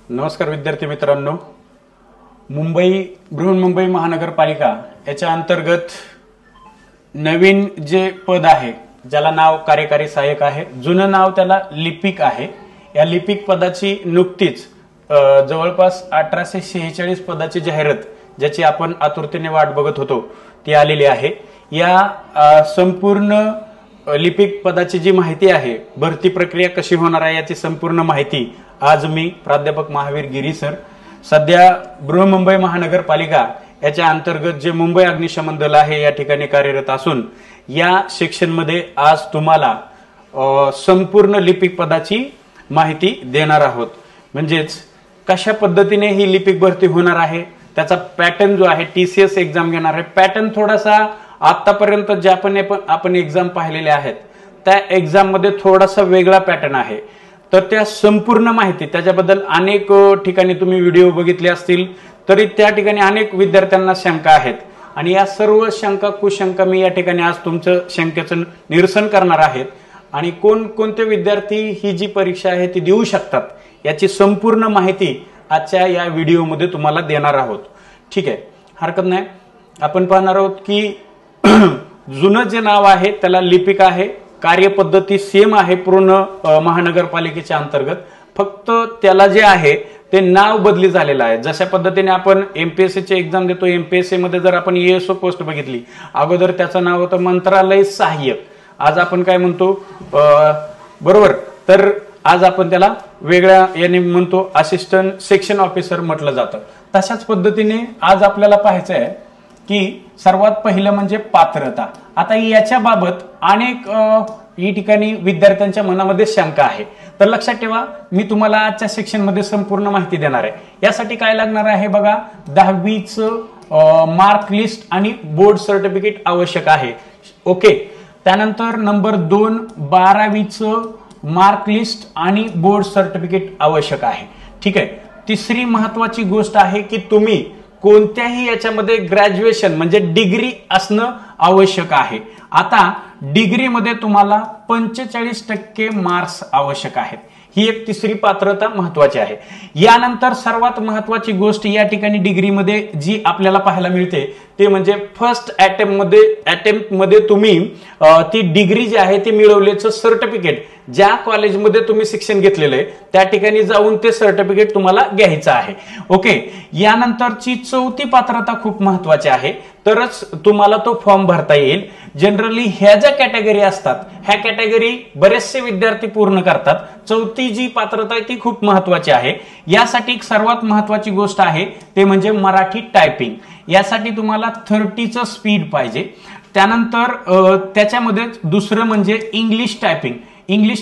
नमस्कार विद्यार्थी मित्रांनो, बृहन्मुंबई महानगरपालिका याच्या अंतर्गत नवीन जे पद आहे ज्याला नाव कार्यकारी सहाय्यक आहे, जुनं नाव त्याला लिपिक आहे। या लिपिक पदाची नुकतीच जवळपास 1846 पदाची जाहिरात ज्याची आपण आतुरतेने वाट बघत होतो ती आलेली आहे। या संपूर्ण लिपिक पदाची जी माहिती आहे, भरती प्रक्रिया कशी होणार आहे याची संपूर्ण माहिती आज मी प्राध्यापक महावीर गिरी सर, सध्या बृहन्मुंबई महानगरपालिका याच्या अंतर्गत जे मुंबई अग्निशमन दल आहे या ठिकाणी कार्यरत असून या सेक्शन मध्ये आज तुम्हाला संपूर्ण लिपिक पदाची माहिती देणार आहोत। म्हणजेच कशा पद्धतीने ही लिपिक भरती होणार आहे, त्याचा पॅटर्न जो आहे, टीसीएस एक्झाम घेणार आहे पॅटर्न थोडासा आतापर्यंत ज्या आपण एक्झाम पाहिलेले आहेत त्या एक्झाम मध्ये थोडासा वेगळा पॅटर्न आहे। तर त्या संपूर्ण माहिती त्याच्याबद्दल अनेक ठिकाणी तुम्ही व्हिडिओ बघितले असतील, तरी त्या ठिकाणी अनेक विद्यार्थ्यांना शंका आहेत आणि या सर्व शंका कुशंका मी या ठिकाणी आज तुमचं शंकेचं निरसन करणार आहेत आणि कोणते विद्यार्थी ही जी परीक्षा आहे ती देऊ शकतात याची संपूर्ण माहिती आजच्या या व्हिडिओमध्ये तुम्हाला देणार आहोत। ठीक आहे, हरकत नाही। आपण पाहणार आहोत की जुनं जे नाव आहे त्याला लिपिक आहे, कार्यपद्धती सेम आहे पूर्ण महानगरपालिकेच्या अंतर्गत, फक्त त्याला जे आहे ते नाव बदली झालेलं आहे। जशा पद्धतीने आपण एमपीएससी ची एक्झाम देतो, एमपीएससी मध्ये जर आपण एएसओ पोस्ट बघितली, अगोदर त्याचं नाव होतं मंत्रालय सहाय्यक, आज आपण काय म्हणतो बरोबर, तर आज आपण त्याला वेगळ्या याने म्हणतो असिस्टंट सेक्शन ऑफिसर म्हटलं जातं। तशाच पद्धतीने आज आपल्याला पाहायचं आहे की सर्वात पहिलं म्हणजे पात्रता। आता याच्या बाबत अनेक या ठिकाणी विद्यार्थ्यांच्या मनामध्ये शंका आहे, तर लक्षात ठेवा मी तुम्हाला आजच्या सेक्शन मध्ये संपूर्ण माहिती देणार आहे। यासाठी काय लागणार आहे बघा, 10वीचं मार्क लिस्ट आणि बोर्ड सर्टिफिकेट आवश्यक आहे। ओके, त्यानंतर नंबर 2 12वीचं मार्क लिस्ट आणि बोर्ड सर्टिफिकेट आवश्यक आहे। ठीक आहे, तिसरी महत्वाची गोष्ट आहे की तुम्ही कोणत्याही याच्यामध्ये ग्रॅज्युएशन म्हणजे डिग्री असणं आवश्यक आहे। आता डिग्री मध्ये तुम्हाला 45% मार्क्स आवश्यक आहेत, ही एक तिसरी पात्रता महत्वाची आहे। यानंतर सर्वात महत्वाची गोष्ट या ठिकाणी डिग्री मध्ये जी आपल्याला पाहायला मिळते ते म्हणजे फर्स्ट अटेम्प्ट मध्ये तुम्ही ती डिग्री जी आहे ती मिळवल्याचं सर्टिफिकेट, ज्या कॉलेजमध्ये तुम्ही शिक्षण घेतलेलं आहे त्या ठिकाणी जाऊन ते सर्टिफिकेट तुम्हाला घ्यायचं आहे। ओके, यानंतरची चौथी पात्रता खूप महत्वाची आहे, तरच तुम्हाला तो फॉर्म भरता येईल। जनरली ह्या ज्या कॅटेगरी असतात ह्या कॅटेगरी बरेचसे विद्यार्थी पूर्ण करतात। चौथी जी पात्रता आहे ती खूप महत्वाची आहे। यासाठी सर्वात महत्वाची गोष्ट आहे ते म्हणजे मराठी टायपिंग, यासाठी तुम्हाला 30चं स्पीड पाहिजे। त्यानंतर त्याच्यामध्ये दुसरं म्हणजे इंग्लिश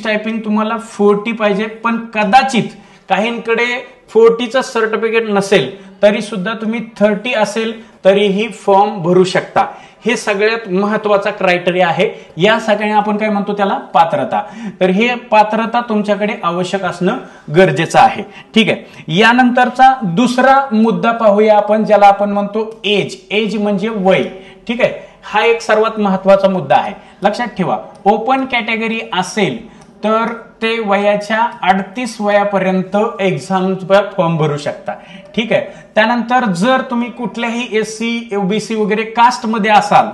टायपिंग तुम्हाला 40 पाहिजे, पण कदाचित काहींकडे 40चं सर्टिफिकेट नसेल तरी सुद्धा तुम्ही 30 असेल तरीही फॉर्म भरू शकता। हे सगळ्यात महत्वाचा क्रायटेरिया आहे, या सगळ्यांना आपण काय म्हणतो त्याला पात्रता। तर हे पात्रता तुमच्याकडे आवश्यक असणं गरजेचं आहे। ठीक आहे, यानंतरचा दुसरा मुद्दा पाहूया आपण, ज्याला आपण म्हणतो एज म्हणजे वय। ठीक आहे, हा एक सर्वात महत्वाचा मुद्दा आहे। लक्षात ठेवा, ओपन कॅटेगरी असेल तर ते वयाच्या 38 वयापर्यंत एक्झामचा फॉर्म भरू शकता। ठीक आहे, त्यानंतर जर तुम्ही कुठल्याही एससी ओबीसी वगैरे कास्ट मध्ये असाल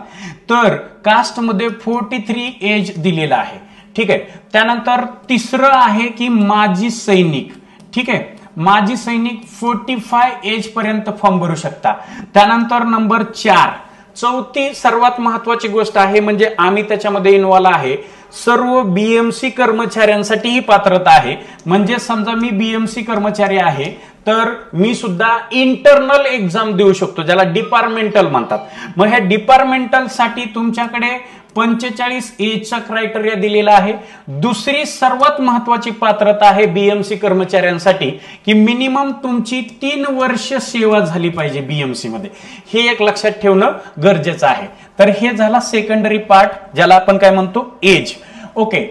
तर कास्ट मध्ये 43 एज दिलेला आहे। ठीक आहे, त्यानंतर तिसरं आहे की माजी सैनिक। ठीक आहे, माजी सैनिक 45 एज पर्यंत फॉर्म भरू शकता। त्यानंतर नंबर 4 चौथी सर्वात महत्वाची गोष्ट आहे म्हणजे आम्ही त्याच्यामध्ये इन्व्हॉल्व आहे, सर्व बीएमसी कर्मचाऱ्यांसाठी ही पात्रता आहे। म्हणजे समजा मी बीएमसी कर्मचारी आहे तर मी सुद्धा इंटरनल एक्झाम देऊ शकतो, ज्याला डिपार्टमेंटल म्हणतात। मग ह्या डिपार्टमेंटल साठी तुमच्याकडे 45 एजचा क्रायटेरिया दिलेला आहे। दुसरी सर्वात महत्वाची पात्रता आहे बीएमसी कर्मचाऱ्यांसाठी की मिनिमम तुमची 3 वर्ष सेवा झाली पाहिजे बीएमसी मध्ये, हे एक लक्षात ठेवणं गरजेचं आहे। तर हे झाला सेकंडरी पार्ट, ज्याला आपण काय म्हणतो एज। ओके,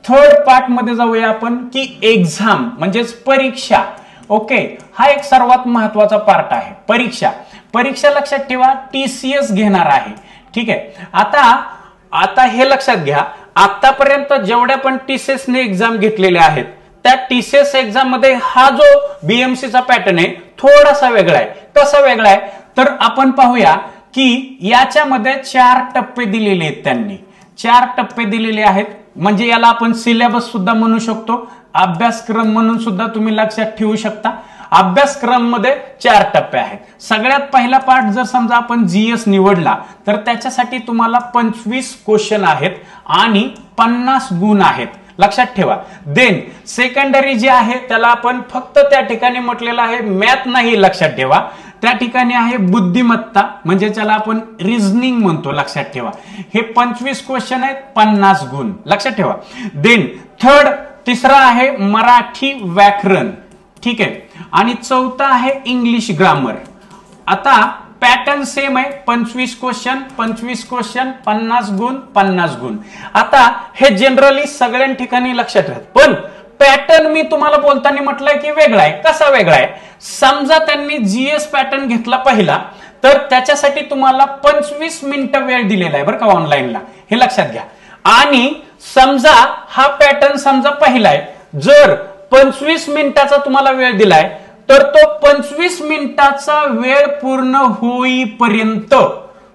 थर्ड पार्ट मध्ये जाऊया आपण की एक्झाम म्हणजेच परीक्षा। ओके, हा एक सर्वात महत्वाचा पार्ट आहे, परीक्षा लक्षात ठेवा टीसीएस घेणार आहे। ठीक आहे, आता हे लक्षात घ्या, आतापर्यंत जेवढ्या पण टीसीएस ने एक्झाम घेतलेल्या आहेत त्या टीसीएस एक्झाम मध्ये हा जो बीएमसीचा पॅटर्न आहे थोडासा वेगळा आहे. कसा वेगळा आहे तर आपण पाहूया की याच्यामध्ये 4 टप्पे दिलेले आहेत. त्यांनी 4 टप्पे दिलेले आहेत. म्हणजे याला आपण सिलेबस सुद्धा म्हणू शकतो, अभ्यासक्रम म्हणून सुद्धा तुम्ही लक्षात ठेवू शकता. अभ्यासक्रम मध्ये 4 टप्पे आहेत. सगळ्यात पहिला पार्ट जर समजा आपण जीएस निवडला तर त्याच्यासाठी तुम्हाला 25 क्वेश्चन आहेत आणि 50 गुण आहेत, लक्षात ठेवा. देन सेकंडरी जे आहे त्याला आपण फक्त त्या ठिकाणी म्हटलेलं आहे मॅथ नाही, लक्षात ठेवा. त्या ठिकाणी आहे बुद्धिमत्ता, म्हणजे त्याला आपण रिझनिंग म्हणतो, लक्षात ठेवा. हे 25 क्वेश्चन आहेत, 50 गुण, लक्षात ठेवा. देन तिसरा आहे मराठी व्याकरण, ठीक आहे. आणि चौथा आहे इंग्लिश ग्रामर. आता पॅटर्न सेम आहे, 25 क्वेश्चन 50 गुण 50 गुण. आता हे जनरली सगळ्या ठिकाणी लक्षात राहत, पण पॅटर्न मी तुम्हाला बोलताना म्हटलंय की वेगळा आहे. कसा वेगळा आहे? समजा त्यांनी जीएस पॅटर्न घेतला पहिला तर त्याच्यासाठी तुम्हाला 25 मिनिटं वेळ दिलेला आहे बरं का ऑनलाईनला, हे लक्षात घ्या. आणि समजा हा पॅटर्न समजा पहिला आहे, जर 25 मिनिटाचा तुम्हाला वेळ दिलाय तर तो 25 मिनिटाचा वेळ पूर्ण होईपर्यंत,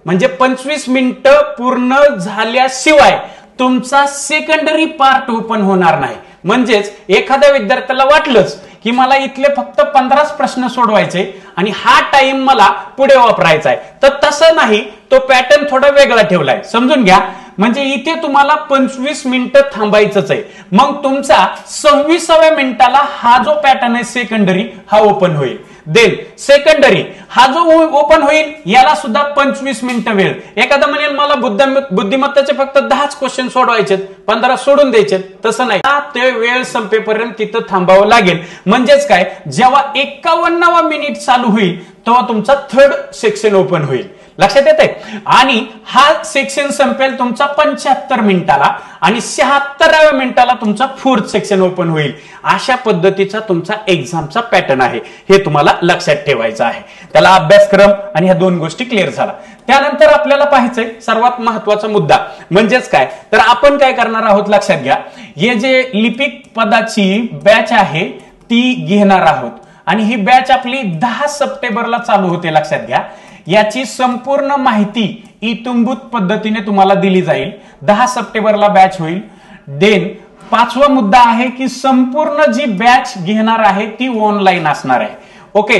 म्हणजे 25 मिनिटं पूर्ण झाल्याशिवाय तुमचा सेकंडरी पार्ट ओपन होणार नाही. म्हणजेच एखाद्या विद्यार्थ्याला वाटलंच की मला इथले फक्त 15 प्रश्न सोडवायचे आणि हा टाइम मला पुढे वापरायचा आहे, तर तसं नाही, तो पॅटर्न थोडा वेगळा ठेवलाय, समजून घ्या. म्हणजे इथे तुम्हाला 25 मिनिटं थांबायचंच आहे. मग तुमचा 26व्या मिनिटाला हा जो पॅटर्न आहे सेकंडरी हा ओपन होईल. देन सेकंडरी हा जो ओपन होईल याला सुद्धा 25 मिनिटं वेळ. एखादा म्हणेल मला बुद्धिमत्ताचे फक्त 10 क्वेश्चन सोडवायचे, 15 सोडून द्यायचे, तसं नाही. ते वेळ संपेपर्यंत तिथं थांबावं लागेल. म्हणजेच काय, जेव्हा 51वा मिनिट चालू होईल तेव्हा तुमचा थर्ड सेक्शन ओपन होईल, लक्षात येते. आणि हा सेक्शन संपेल तुमचा 75 मिनिटाला आणि 76व्या मिनिटाला तुमचा फोर्थ सेक्शन ओपन होईल. अशा पद्धतीचा तुमचा एक्झामचा पॅटर्न आहे, हे तुम्हाला लक्षात ठेवायचं आहे. त्याला अभ्यासक्रम आणि ह्या 2 गोष्टी क्लिअर झाला. त्यानंतर आपल्याला पाहायचंय सर्वात महत्वाचा मुद्दा, म्हणजेच काय तर आपण काय करणार आहोत, लक्षात घ्या. हे जे लिपिक पदाची बॅच आहे ती घेणार आहोत आणि ही बॅच आपली 10 सप्टेंबरला चालू होते, लक्षात घ्या. याची संपूर्ण माहिती इत्थंभूत पद्धतीने तुम्हाला दिली जाईल. 10 सप्टेंबरला बॅच होईल. देन 5वा मुद्दा आहे की संपूर्ण जी बॅच घेणार आहे ती ऑनलाईन असणार आहे. ओके,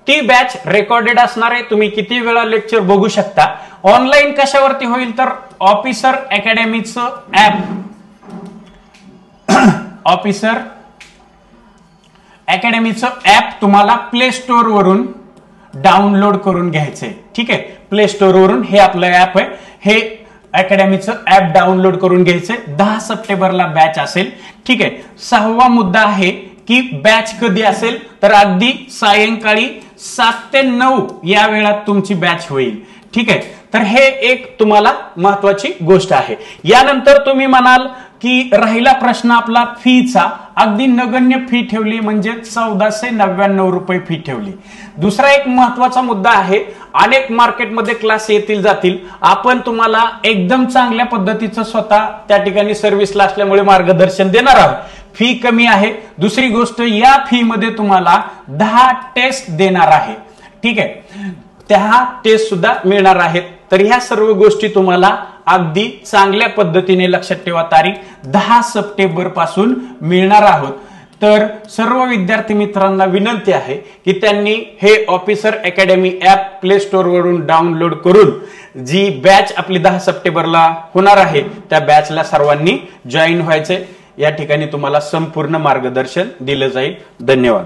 ती बॅच रेकॉर्डेड असणार आहे, तुम्ही किती वेळा लेक्चर बघू शकता. ऑनलाईन कशावरती होईल तर ऑफिसर अकॅडमीचं ऍप, ऑफिसर अकॅडमीचं ऍप तुम्हाला प्ले स्टोर वरून डाउनलोड करून घ्यायचंय, ठीक आहे. प्ले स्टोर वरून हे आपलं ऍप आहे, हे अकॅडमीचं ऍप डाउनलोड करून घ्यायचंय. 10 सप्टेंबरला बॅच असेल, ठीक आहे. 6वा मुद्दा आहे की बॅच कधी असेल तर अगदी सायंकाळी 7 ते 9 या वेळात तुमची बॅच होईल, ठीक आहे. तर हे एक तुम्हाला महत्वाची गोष्ट आहे. यानंतर तुम्ही म्हणाल की राहिला प्रश्न आपला फीचा, अगदी नगण्य फी ठेवली, म्हणजे 1499 रुपये फी ठेवली. दुसरा एक महत्वाचा मुद्दा आहे, अनेक मार्केटमध्ये क्लास येतील जातील, आपण तुम्हाला एकदम चांगल्या पद्धतीचं स्वतः त्या ठिकाणी सर्व्हिसला असल्यामुळे मार्गदर्शन देणार आहोत. फी कमी आहे. दुसरी गोष्ट, या फी मध्ये तुम्हाला 10 टेस्ट देणार आहे, ठीक आहे. त्या टेस्ट सुद्धा मिळणार आहेत. तर ह्या सर्व गोष्टी तुम्हाला अगदी चांगल्या पद्धतीने लक्षात ठेवा, तारीख 10 सप्टेंबर पासून मिळणार आहोत. तर सर्व विद्यार्थी मित्रांना विनंती आहे की त्यांनी हे officer academy app play store वरून डाउनलोड करून जी बॅच आपली 10 सप्टेंबरला होणार आहे त्या बॅचला सर्वांनी जॉईन व्हायचे. या ठिकाणी तुम्हाला संपूर्ण मार्गदर्शन दिलं जाईल. धन्यवाद.